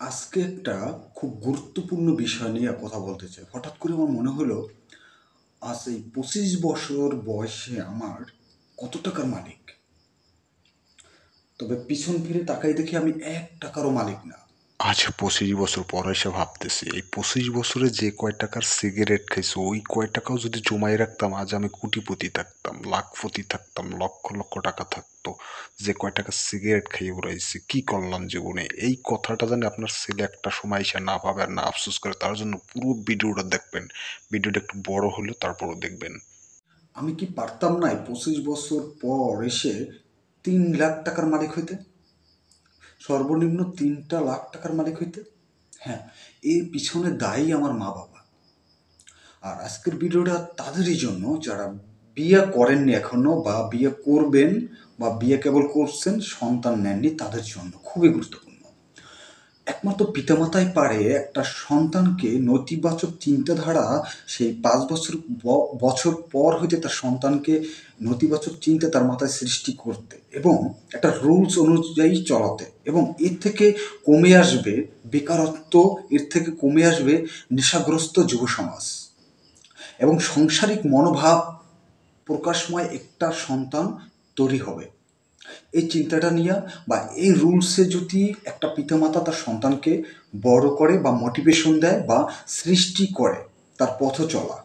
আজকে একটা খুব গুরুত্বপূর্ণ বিষয় নিয়ে কথা বলতে চাই। হঠাৎ করে আমার মনে হলো, আজ এই 25 বছর বয়সে আমার কত টাকার মালিক। তবে পিছন ফিরে তাকাই দেখি আমি 1 টাকারও মালিক না। আজ 25 বছর পর এসে ভাবতেছি এই 25 বছরে যে কয় টাকার সিগারেট খাইছি ওই কয় টাকাও যদি জমাই রাখতাম আজ আমি কোটিপতি থাকতাম, লাখপতি থাকতাম, লক্ষ লক্ষ টাকা থাকতো। যে কয় টাকা সিগারেট খাইয়ে উড়াইছি, কি করলাম জীবনে, এই কথাটা জানি আপনার ছেলে একটা সময় এসে না ভাবে আর না আফসোস করে, তার জন্য পুরো ভিডিওটা দেখবেন। ভিডিওটা একটু বড় হলেও তারপরও দেখবেন। আমি কি পারতাম না এই 25 বছর পর এসে 3 লাখ টাকার মালিক হইতে? সর্বনিম্ন 3টা লাখ টাকার মালিক হইতে? হ্যাঁ, এর পিছনে দায়ী আমার মা বাবা। আর আজকের ভিডিওটা তাদেরই জন্য যারা বিয়ে করেননি এখনো, বা বিয়ে করবেন, বা বিয়ে কেবল করছেন, সন্তান নেননি, তাদের জন্য খুবই গুরুত্বপূর্ণ। একমাত্র পিতামাতাই পারে একটা সন্তানকে নৈতিবাচক চিন্তাধারা, সেই 5 বছর বছর পর হইতে তার সন্তানকে নৈতিবাচক চিন্তা তার মাথায় সৃষ্টি করতে এবং একটা রুলস অনুযায়ী চলাতে, এবং এর থেকে কমে আসবে বেকারত্ব, এর থেকে কমে আসবে নেশাগ্রস্ত যুব সমাজ, এবং সাংসারিক মনোভাব প্রকাশময় একটা সন্তান তৈরি হবে। এই চিন্তাটা নিয়ে বা এই রুলসে যদি একটা পিতামাতা তার সন্তানকে বড় করে বা মোটিভেশন দেয় বা সৃষ্টি করে তার পথ চলা,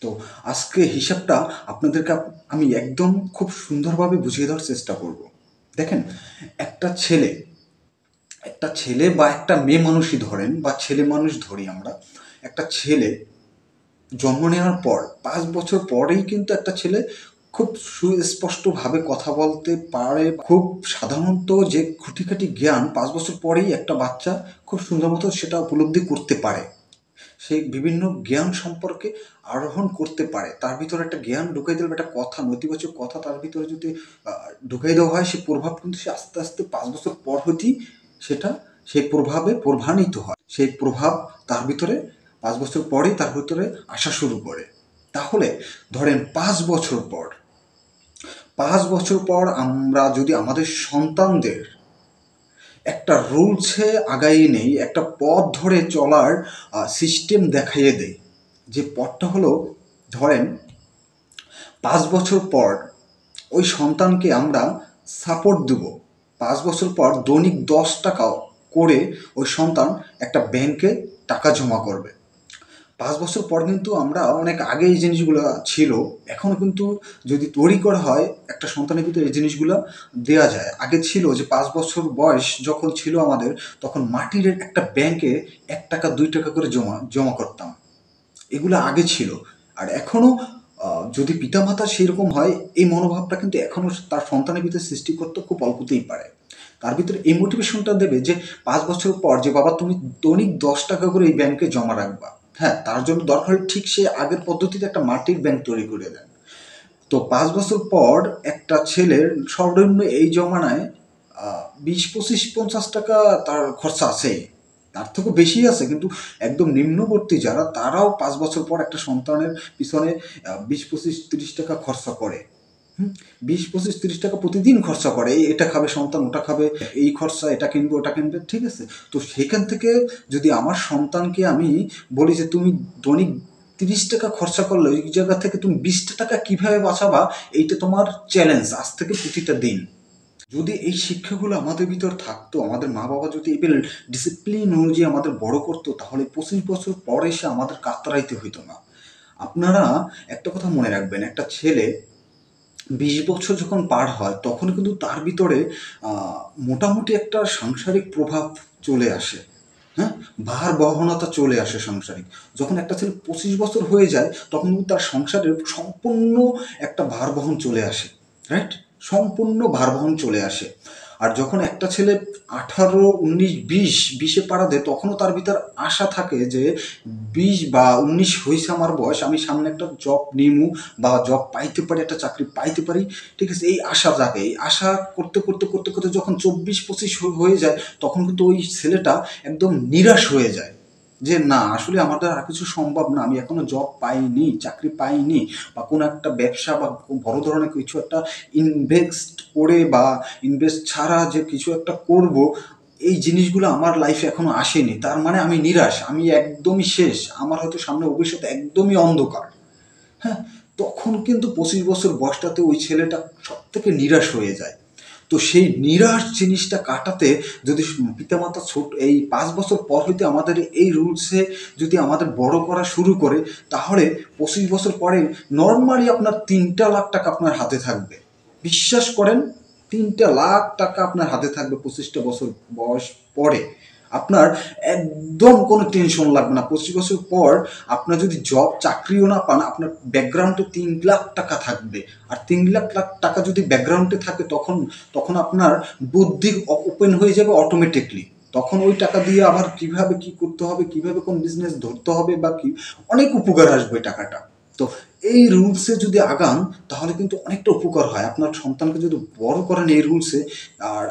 তো আজকে হিসাবটা আপনাদেরকে আমি একদম খুব সুন্দরভাবে বুঝিয়ে দেওয়ার চেষ্টা করব। দেখেন, একটা ছেলে একটা ছেলে বা একটা মেয়ে মানুষই ধরেন, বা ছেলে মানুষ ধরি আমরা, একটা ছেলে জন্ম নেওয়ার পর 5 বছর পরেই কিন্তু একটা ছেলে খুব সুস্পষ্টভাবে কথা বলতে পারে। খুব সাধারণত যে খুঁটিখাটি জ্ঞান 5 বছর পরেই একটা বাচ্চা খুব সুন্দর মতো সেটা উপলব্ধি করতে পারে। সে বিভিন্ন জ্ঞান সম্পর্কে আরোহণ করতে পারে। তার ভিতরে একটা জ্ঞান ঢুকাই দিলে, একটা কথা, নেতিবাচক কথা তার ভিতরে যদি ঢুকাই দেওয়া হয়, সে প্রভাব কিন্তু সে আস্তে আস্তে 5 বছর পর হতেই সেটা সেই প্রভাবে প্রভাবিত হয়। সেই প্রভাব তার ভিতরে 5 বছর পরেই তার ভিতরে আসা শুরু করে। তাহলে ধরেন 5 বছর পর আমরা যদি আমাদের সন্তানদের একটা রুলসে আগাইয়ে নেই, একটা পথ ধরে চলার সিস্টেম দেখাইয়ে দেই, যে পথটা হলো, ধরেন 5 বছর পর ওই সন্তানকে আমরা সাপোর্ট দেব। 5 বছর পর দৈনিক 10 টাকা করে ওই সন্তান একটা ব্যাংকে টাকা জমা করবে। 5 বছর পর কিন্তু আমরা অনেক আগে এই জিনিসগুলো ছিল, এখনও কিন্তু যদি তৈরি করা হয় একটা সন্তানের ভিতরে এই জিনিসগুলো দেওয়া যায়। আগে ছিল যে 5 বছর বয়স যখন ছিল আমাদের, তখন মাটির একটা ব্যাংকে 1 টাকা 2 টাকা করে জমা জমা করতাম। এগুলো আগে ছিল। আর এখনও যদি পিতামাতা সেরকম হয়, এই মনোভাবটা কিন্তু এখনও তার সন্তানের ভিতরে সৃষ্টি করতে খুব অল্পতেই পারে। তার ভিতরে এই মোটিভেশনটা দেবে যে 5 বছর পর যে বাবা তুমি দৈনিক 10 টাকা করে এই ব্যাংকে জমা রাখবা। হ্যাঁ, তার জন্য দরকার হলে ঠিক সে আগের পদ্ধতিতে একটা মাটির ব্যাংক তৈরি করে দেন। তো 5 বছর পর একটা ছেলের সর্বনিম্ন এই জমানায় 20, 25, 50 টাকা তার খরচা আছে। তার থেকেও বেশি আছে, কিন্তু একদম নিম্নবর্তী যারা, তারাও 5 বছর পর একটা সন্তানের পিছনে 20, 25, 30 টাকা খরচা করে। 20, 25, 30 টাকা প্রতিদিন খরচা করে, এটা খাবে সন্তান, ওটা খাবে, এই খরচা, এটা কিনবে, ওটা কিনবে, ঠিক আছে। তো সেখান থেকে যদি আমার সন্তানকে আমি বলি যে তুমি দৈনিক 30 টাকা খরচা করলে ওই জায়গা থেকে তুমি 20টা টাকা কীভাবে বাঁচাবা, এইটা তোমার চ্যালেঞ্জ আজ থেকে প্রতিটা দিন। যদি এই শিক্ষাগুলো আমাদের ভিতর থাকতো, আমাদের মা বাবা যদি এবার ডিসিপ্লিন অনুযায়ী আমাদের বড় করতো, তাহলে 25 বছর পর এসে আমাদের কাতরাইতে হইতো না। আপনারা একটা কথা মনে রাখবেন, একটা ছেলে 20 বছর যখন পার হয় তখন কিন্তু তার ভিতরে মোটামুটি একটা সাংসারিক প্রভাব চলে আসে। হ্যাঁ, ভার বহনতা চলে আসে সাংসারিক। যখন একটা ছেলে 25 বছর হয়ে যায় তখন কিন্তু তার সংসারের সম্পূর্ণ একটা ভার বহন চলে আসে। রাইট, সম্পূর্ণ ভার বহন চলে আসে। আর যখন একটা ছেলে 18, 19, 20 পাড়া দেয়, তখনও তার ভিতর আশা থাকে যে 20 বা 19 হয়েছে আমার বয়স, আমি সামনে একটা জব নিমু, বা জব পাইতে পারি, একটা চাকরি পাইতে পারি, ঠিক আছে। এই আশা জাগে, এই আশা করতে করতে করতে করতে যখন 24, 25 হয়ে যায়, তখন কিন্তু ওই ছেলেটা একদম নিরাশ হয়ে যায়, যে না, আসলে আমার দ্বারা আর কিছু সম্ভব না, আমি এখনো জব পাইনি, চাকরি পাইনি, বা কোনো একটা ব্যবসা বা বড় ধরনের কিছু একটা ইনভেস্ট করে বা ইনভেস্ট ছাড়া যে কিছু একটা করব, এই জিনিসগুলো আমার লাইফে এখনো আসেনি, তার মানে আমি নিরাশ, আমি একদমই শেষ, আমার হয়তো সামনে ভবিষ্যৎ একদমই অন্ধকার। হ্যাঁ, তখন কিন্তু 25 বছর বয়সটাতে ওই ছেলেটা সব থেকে নিরাশ হয়ে যায়। তো সেই নিরাশ জিনিসটা কাটাতে যদি পিতামাতা ছোট এই 5 বছর পর হইতে আমাদের এই রুলসে যদি আমাদের বড় করা শুরু করে, তাহলে 25 বছর পরে নর্মালি আপনার 3টা লাখ টাকা আপনার হাতে থাকবে। বিশ্বাস করেন, 3টা লাখ টাকা আপনার হাতে থাকবে 25টা বছর বয়স পরে। আপনার একদম কোনো টেনশন লাগবে না। 25 বছর পর আপনার যদি জব চাকরিও না পান, আপনার ব্যাকগ্রাউন্ডে 3 লাখ টাকা থাকবে। আর 3 লাখ টাকা যদি ব্যাকগ্রাউন্ডে থাকে, তখন তখন আপনার বুদ্ধি ওপেন হয়ে যাবে অটোমেটিকলি। তখন ওই টাকা দিয়ে আবার কিভাবে কি করতে হবে, কিভাবে কোন বিজনেস ধরতে হবে বা কি, অনেক উপকার আসবে টাকাটা। তো এই রুলসে যদি আগান, তাহলে কিন্তু অনেকটা উপকার হয়। আপনার সন্তানকে যদি বড় করেন এই রুলসে, আর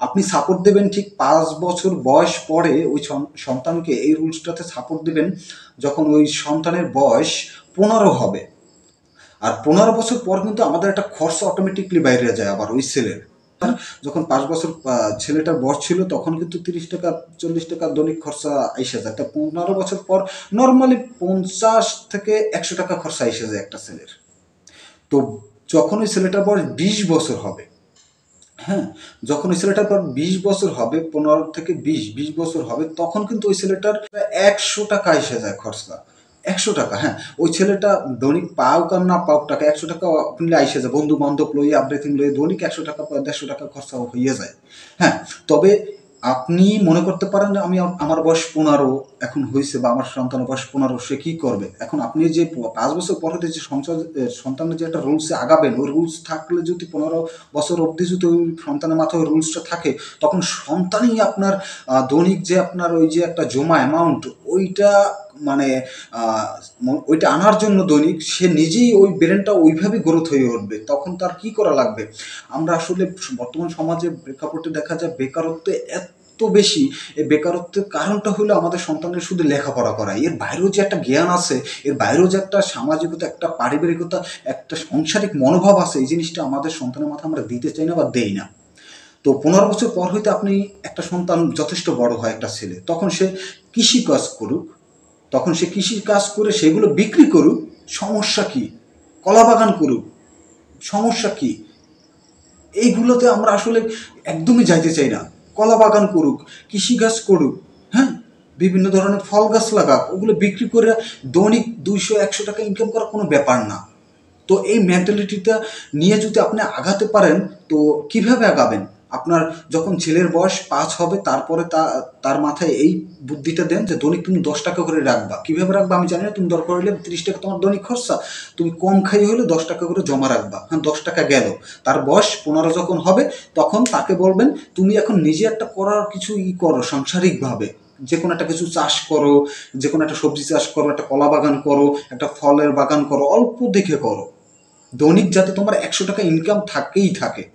আপনি সাপোর্ট দেবেন ঠিক 5 বছর বয়স পরে ওই সন্তানকে এই রুলসটাতে সাপোর্ট দিবেন যখন ওই সন্তানের বয়স 15 হবে। আর 15 বছর পর কিন্তু আমাদের একটা খরচা অটোমেটিকলি বাইরে যায় আবার ওই ছেলের। যখন 5 বছর ছেলেটার বয়স ছিল, তখন কিন্তু 30 টাকা 40 টাকা দৈনিক খরচা এসে যায়। তা 15 বছর পর নর্মালি 50 থেকে 100 টাকা খরচা এসে যায় একটা ছেলের। তো যখন ওই ছেলেটার বয়স 20 বছর হবে, হ্যাঁ, যখন ওই ছেলেটার পর 20 বছর হবে, 15 থেকে 20 বছর হবে, তখন কিন্তু ওই ছেলেটার 100 টাকা এসে যায় খরচা। 100 টাকা, হ্যাঁ। ওই ছেলেটা দৈনিক পাওক আর না পাওক টাকা, 100 টাকা আপনি আইসে যায়, বন্ধু বান্ধব লই এভরিথিং লই দৈনিক 100 টাকা 150 টাকা খরচা হয়ে যায়। হ্যাঁ, তবে আপনি মনে করতে পারেন আমি আমার বয়স 15 এখন হয়েছে, বা আমার সন্তানের বয়স 15, সে কি করবে? এখন আপনি যে 5 বছর পর হতে যে সন্তানের যে একটা রুলসে আগাবেন, ওই রুলস থাকলে যদি 15 বছর অবধি যদি ওই সন্তানের মাথায় ওই রুলসটা থাকে, তখন সন্তানই আপনার দৈনিক যে আপনার ওই যে একটা জমা অ্যামাউন্ট, ওইটা মানে ওইটা আনার জন্য দৈনিক সে নিজেই ওই ব্রেনটা ওইভাবে গ্রোথ হয়ে উঠবে। তখন তার কি করা লাগবে? আমরা আসলে বর্তমান সমাজে প্রেক্ষাপটে দেখা যায় বেকারত্ব এত বেশি। এই বেকারত্বের কারণটা হলো আমাদের সন্তানের শুধু লেখাপড়া করা, এর বাইরেও যে একটা জ্ঞান আছে, এর বাইরেও যে একটা সামাজিকতা, একটা পারিবারিকতা, একটা সাংসারিক মনোভাব আছে, এই জিনিসটা আমাদের সন্তানের মাথায় আমরা দিতে চাই না বা দেই না। তো 15 বছর পর হইতে আপনি একটা সন্তান যথেষ্ট বড় হয়, একটা ছেলে, তখন সে কৃষি কাজ করুক, তখন সে কৃষি কাজ করে সেগুলো বিক্রি করুক, সমস্যা কি? কলা বাগান করুক, সমস্যা কি? এইগুলোতে আমরা আসলে একদমই যাইতে চাই না। কলা বাগান করুক, কৃষিকাজ করুক, হ্যাঁ, বিভিন্ন ধরনের ফল গাছ লাগাক, ওগুলো বিক্রি করে দৈনিক 200-100 টাকা ইনকাম করা কোনো ব্যাপার না। তো এই মেন্টালিটিটা নিয়ে যদি আপনি আগাতে পারেন, তো কিভাবে আগাবেন? আপনার যখন ছেলের বয়স 5 হবে, তারপরে তার মাথায় এই বুদ্ধিটা দেন যে দৈনিক তুমি 10 টাকা করে রাখবা। কিভাবে রাখবা আমি জানি না, তুমি দরকার হলে 30 টাকা তোমার দৈনিক খরচা, তুমি কম খাই হলে 10 টাকা করে জমা রাখবা। হ্যাঁ, 10 টাকা গেল। তার বয়স 15 যখন হবে, তখন তাকে বলবেন তুমি এখন নিজে একটা করার কিছু করো সাংসারিকভাবে, যে কোনো একটা কিছু চাষ করো, যে কোনো একটা সবজি চাষ করো, একটা কলা বাগান করো, একটা ফলের বাগান করো, অল্প দেখে করো, দৈনিক যাতে তোমার 100 টাকা ইনকাম থাকেই থাকে।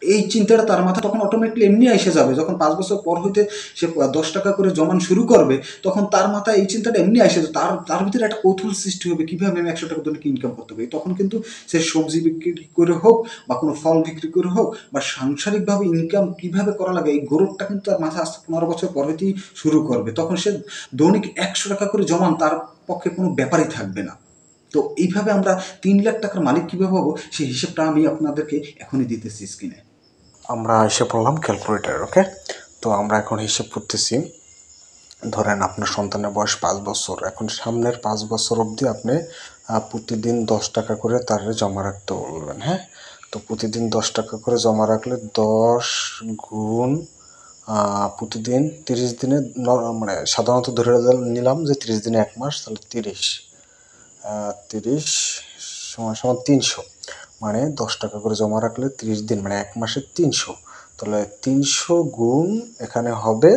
এই চিন্তাটা তার মাথা তখন অটোমেটিকলি এমনি এসে যাবে। যখন 5 বছর পর হইতে সে 10 টাকা করে জমান শুরু করবে, তখন তার মাথায় এই চিন্তাটা এমনি এসে যাবে। তার ভিতরে একটা কৌতূহল সৃষ্টি হবে, কীভাবে আমি 100 টাকা দৈনিক ইনকাম করতে পারি। তখন কিন্তু সে সবজি বিক্রি করে হোক, বা কোনো ফল বিক্রি করে হোক, বা সাংসারিকভাবে ইনকাম কীভাবে করা লাগে, এই গ্রোথটা কিন্তু তার মাথায় আসতে 15 বছর পর হইতেই শুরু করবে। তখন সে দৈনিক 100 টাকা করে জমান তার পক্ষে কোনো ব্যাপারই থাকবে না। তো এইভাবে আমরা 3 লাখ টাকার মালিক কীভাবে হবো, সেই হিসেবটা আমি আপনাদেরকে এখনই দিতেছি স্ক্রিনে। আমরা এসে পড়লাম ক্যালকুলেটার। ওকে, তো আমরা এখন হিসেব করতেছি। ধরেন আপনার সন্তানের বয়স 5 বছর, এখন সামনের 5 বছর অবধি আপনি প্রতিদিন 10 টাকা করে তার জমা রাখতে বলবেন। হ্যাঁ, তো প্রতিদিন 10 টাকা করে জমা রাখলে 10 গুণ প্রতিদিন 30 দিনে, মানে সাধারণত ধরে নিলাম যে 30 দিনে 1 মাস, তাহলে 30 সমান সমান 300, মানে 10 টাকা করে জমা রাখলে 30 দিন মানে 1 মাসে 300, তাহলে 300 গুণ এখানে হবে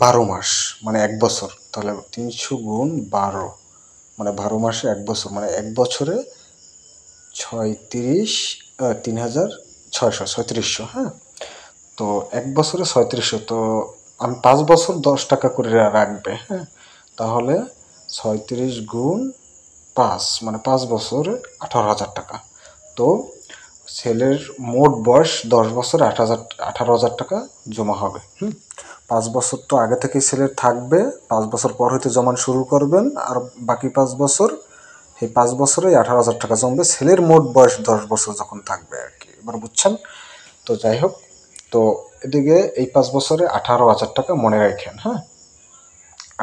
12 মাস, মানে 1 বছর। তাহলে 300 গুণ 12, মানে 12 মাসে 1 বছর, মানে 1 বছরে 3600। হ্যাঁ, তো 1 বছরে 3600, তো আমি 5 বছর 10 টাকা করে রাখবে। হ্যাঁ, তাহলে 36 গুণ 5, মানে 5 বছরে 18,000 টাকা। তো ছেলের মোট বয়স 10 বছর 18,000 টাকা জমা হবে। 5 বছর তো আগে থেকেই ছেলের থাকবে, 5 বছর পর হইতে জমা শুরু করবেন, আর বাকি 5 বছর, এই 5 বছরে 18,000 টাকা জমবে ছেলের মোট বয়স 10 বছর যখন থাকবে আর কি। এবার বুঝছেন? তো যাই হোক, তো এদিকে এই 5 বছরে 18,000 টাকা মনে রাখেন। হ্যাঁ,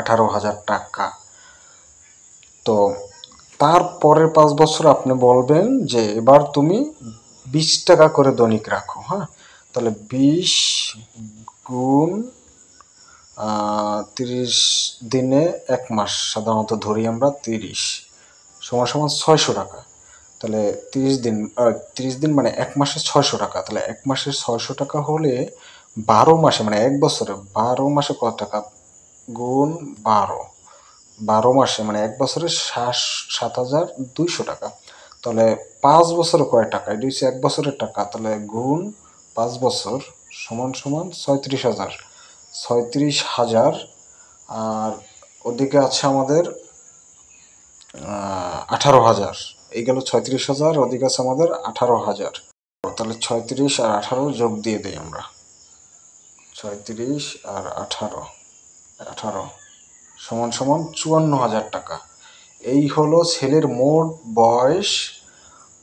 18,000 টাকা। তো তারপরের 5 বছর আপনি বলবেন যে এবার তুমি 20 টাকা করে দৈনিক রাখো। হ্যাঁ, তাহলে 20 গুণ 30 দিনে 1 মাস, সাধারণত ধরি আমরা 30 সমান সমান 600 টাকা। তাহলে 30 দিন, 30 দিন মানে 1 মাসে 600 টাকা। তাহলে 1 মাসে 600 টাকা হলে 12 মাসে মানে 1 বছরে 12 মাসে কত টাকা? গুণ 12 মাসে মানে 1 বছরে 7,200 টাকা। তাহলে 5 বছরে কয় টাকা? এটা হচ্ছে 1 বছরের টাকা। তাহলে গুণ 5 বছর সমান সমান 36,000। 36,000। আর ওদিকে আছে আমাদের 18,000। এই গেল 36,000, ওদিকে আছে আমাদের 18,000। তাহলে 36 আর 18 যোগ দিয়ে দিই আমরা। 36 আর 18 সমান সমান 54,000 টাকা। এই হলো ছেলের মোট বয়স।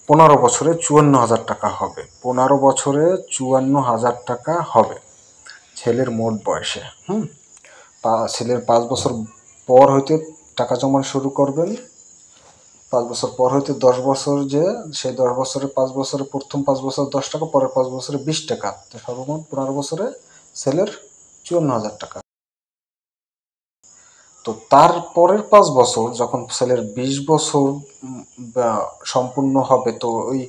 15 বছরে 54,000 টাকা হবে। 15 বছরে 54,000 টাকা হবে ছেলের মোট বয়সে। ছেলের 5 বছর পর হইতে টাকা জমা শুরু করবেন। 5 বছর পর হইতে 10 বছর, যে সেই 10 বছরে 5 বছরে প্রথম 5 বছর 10 টাকা, পরের 5 বছরে 20 টাকা, তো সর্বমোট 15 বছরে ছেলের 54,000 টাকা। তো তারপরের 5 বছর যখন ছেলের 20 বছর সম্পূর্ণ হবে, তো ওই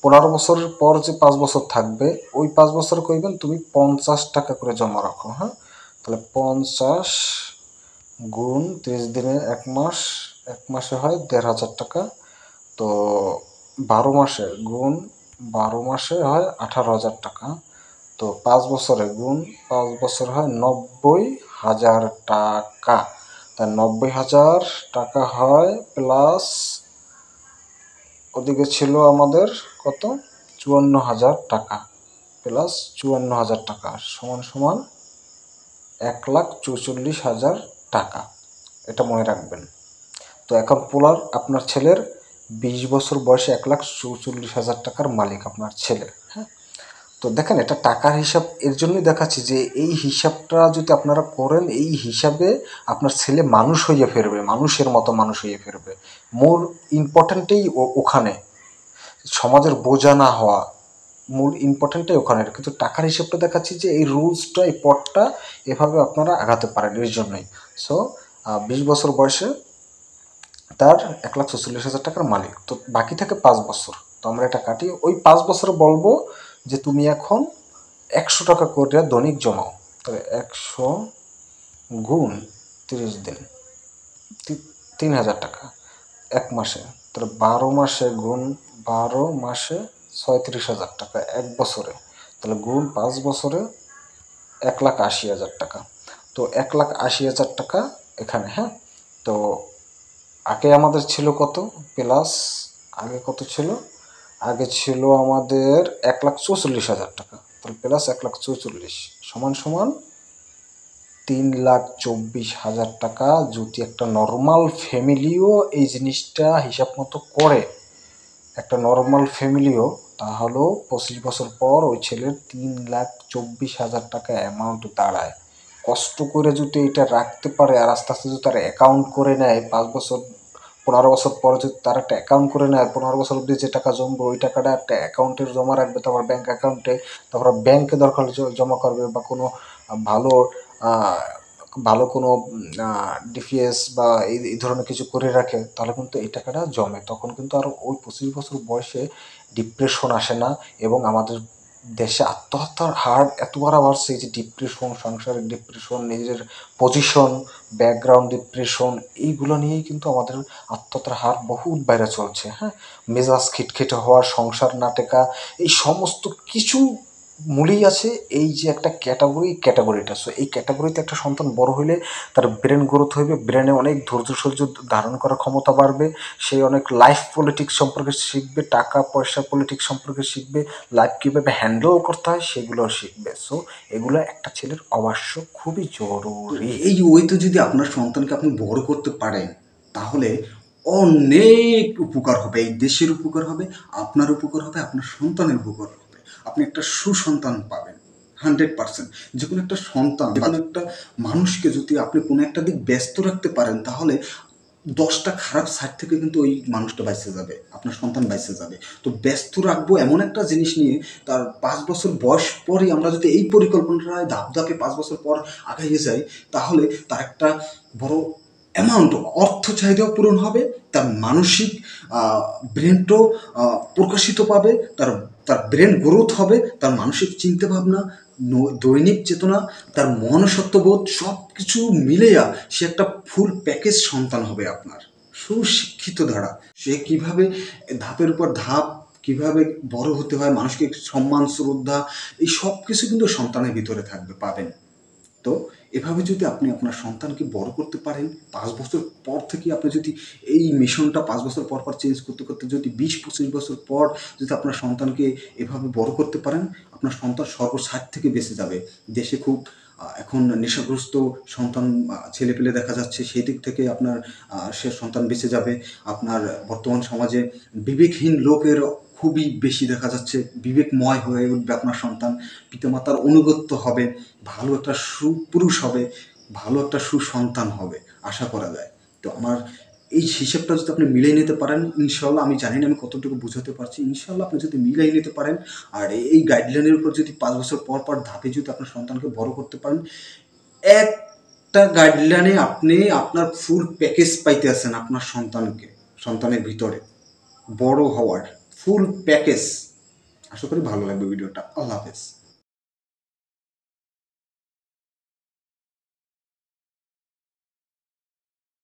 15 বছরের পর যে 5 বছর থাকবে, ওই 5 বছর কইবেন তুমি 50 টাকা করে জমা রাখো। হ্যাঁ, তাহলে 50 গুণ 30 দিনে 1 মাস, 1 মাসে হয় 1,500 টাকা। তো 12 মাসে গুণ 12 মাসে হয় 18,000 টাকা। তো 5 বছরে গুণ 5 বছর হয় 90,000 টাকা। তা 90,000 টাকা হয়, প্লাস ওদিকে ছিল আমাদের কত? 54,000 টাকা, প্লাস 54,000 টাকা সমান সমান 1,44,000 টাকা। এটা মনে রাখবেন। তো এখন পোলার আপনার ছেলের 20 বছর বয়সে 1,44,000 টাকার মালিক আপনার ছেলে। হ্যাঁ, তো দেখেন এটা টাকার হিসাব এর জন্যই দেখাচ্ছি যে এই হিসাবটা যদি আপনারা করেন, এই হিসাবে আপনার ছেলে মানুষ হয়ে ফিরবে, মানুষের মতো মানুষ হয়ে ফিরবে। মূল ইম্পর্ট্যান্টেই ওখানে, সমাজের বোঝা না হওয়া, মূল ইম্পর্ট্যান্টটাই ওখানে। কিন্তু টাকার হিসাবটা দেখাচ্ছি যে এই রুলসটা, এই পথটা এভাবে আপনারা আগাতে পারেন, এর জন্যই। সো 20 বছর বয়সে তার 1,44,000 টাকার মালিক, তো বাকি থাকে 5 বছর। তো আমরা এটা কাটি, ওই 5 বছরে বলবো যে তুমি এখন 100 টাকা করে দৈনিক জমাও। তবে 100 গুণ 30 দিন, 3,000 টাকা 1 মাসে। তাহলে 12 মাসে গুণ 12 মাসে 36,000 টাকা 1 বছরে। তাহলে গুণ 5 বছরে 1,80,000 টাকা। তো 1,80,000 টাকা এখানে। হ্যাঁ, তো আগে আমাদের ছিল কত? প্লাস আগে কত ছিল? আগে ছিল আমাদের 1,44,000 টাকা। তাহলে প্লাস 1,44,000 সমান সমান 3,24,000 টাকা। যদি একটা নর্মাল ফ্যামিলিও এই জিনিসটা হিসাব মতো করে, একটা নর্মাল ফ্যামিলিও, তাহলেও 25 বছর পর ওই ছেলের 3,24,000 টাকা অ্যামাউন্ট দাঁড়ায়। কষ্ট করে যদি এটা রাখতে পারে আর আস্তে আস্তে যদি তার অ্যাকাউন্ট করে নেয়, 5 বছর 15 বছর পরে যদি তার একটা অ্যাকাউন্ট করে নেয়, 15 বছর অব্দি যে টাকা জমবে ওই টাকাটা একটা অ্যাকাউন্টে জমা রাখবে, তারপর ব্যাঙ্ক অ্যাকাউন্টে, তারপর ব্যাংকে দরকার জমা করবে, বা কোনো ভালো ভালো কোনো ডিপিএস বা এই ধরনের কিছু করে রাখে, তাহলে কিন্তু এই টাকাটা জমে। তখন কিন্তু আর ওই 25 বছর বয়সে ডিপ্রেশন আসে না। এবং আমাদের দেশে আত্মহত্যার হার এতবার বাড়ছে যে ডিপ্রেশন, সাংসারিক ডিপ্রেশন, নিজের পজিশন, ব্যাকগ্রাউন্ড ডিপ্রেশন, এইগুলো নিয়েই কিন্তু আমাদের আত্মহত্যার হার বহুত বাইরে চলছে। হ্যাঁ, মেজাজ খিটখিটে হওয়া, সংসার না টেকা, এই সমস্ত কিছু মূলেই আছে এই যে একটা ক্যাটাগরিটা। সো এই ক্যাটাগরিতে একটা সন্তান বড় হইলে তার ব্রেন গ্রোথ হইবে, ব্রেনে অনেক ধৈর্য সহ্য ধারণ করার ক্ষমতা বাড়বে, সে অনেক লাইফ পলিটিক্স সম্পর্কে শিখবে, টাকা পয়সা পলিটিক্স সম্পর্কে শিখবে, লাইফ কীভাবে হ্যান্ডেল করতে হয় সেগুলো শিখবে। সো এগুলো একটা ছেলের অবশ্যক, খুবই তো জরুরি। এই ওইতে যদি আপনার সন্তানকে আপনি বড় করতে পারেন তাহলে অনেক উপকার হবে, এই দেশের উপকার হবে, আপনার উপকার হবে, আপনার সন্তানের উপকার হবে, আপনি একটা সুসন্তান পাবেন 100%। যে কোনো একটা সন্তান, যে কোনো একটা মানুষকে যদি আপনি কোনো একটা দিক ব্যস্ত রাখতে পারেন তাহলে 10টা খারাপ সাইড থেকে কিন্তু ওই মানুষটা বাইসে যাবে, আপনার সন্তান বাইসে যাবে। তো ব্যস্ত রাখবো এমন একটা জিনিস নিয়ে, তার 5 বছর বয়স পরই আমরা যদি এই পরিকল্পনাটায় ধাপে 5 বছর পর আগাইয়ে যাই তাহলে তার একটা বড় অ্যামাউন্ট অর্থ চাহিদাও পূরণ হবে, তার মানসিক ব্রেনটাও প্রকাশিত পাবে, তার তার ব্রেন গ্রোথ হবে, তার মানসিক চিন্তাভাবনা, দৈনিক চেতনা, তার মনসত্ত্ববোধ সব কিছু মিলেয়া সে একটা ফুল প্যাকেজ সন্তান হবে আপনার, সুশিক্ষিত ধারা। সে কিভাবে ধাপের উপর ধাপ কিভাবে বড় হতে হয়, মানুষকে সম্মান শ্রদ্ধা, এই সব কিছু কিন্তু সন্তানের ভিতরে থাকবে, পাবেন। তো এভাবে যদি আপনি আপনার সন্তানকে বড় করতে পারেন, 5 বছর পর থেকে আপনি যদি এই মিশনটা 5 বছর পর পর চেঞ্জ করতে করতে যদি 20-25 বছর পর যদি আপনার সন্তানকে এভাবে বড় করতে পারেন, আপনার সন্তান সর্বসাইড থেকে বেঁচে যাবে। দেশে খুব এখন নেশাগ্রস্ত সন্তান ছেলেপেলে দেখা যাচ্ছে, সেই দিক থেকে আপনার সে সন্তান বেঁচে যাবে। আপনার বর্তমান সমাজে বিবেকহীন লোকের খুবই বেশি দেখা যাচ্ছে, বিবেকময় হয়ে উঠবে আপনার সন্তান, পিতামাতার অনুগত্য হবে, ভালো একটা সুপুরুষ হবে, ভালো একটা সুসন্তান হবে আশা করা যায়। তো আমার এই হিসেবটা যদি আপনি মিলিয়ে নিতে পারেন ইনশাল্লাহ, আমি জানি না আমি কতটুকু বোঝাতে পারছি, ইনশাল্লাহ আপনি যদি মিলিয়ে নিতে পারেন আর এই গাইডলাইনের উপর যদি 5 বছর পর পর ধাপে যদি আপনার সন্তানকে বড় করতে পারেন, একটা গাইডলাইনে আপনি আপনার ফুল প্যাকেজ পাইতে আছেন আপনার সন্তানকে, সন্তানের ভিতরে বড় হওয়ার ফুল প্যাকেজ। আশা করি ভালো লাগবে ভিডিওটা। আল্লাহ হাফেজ।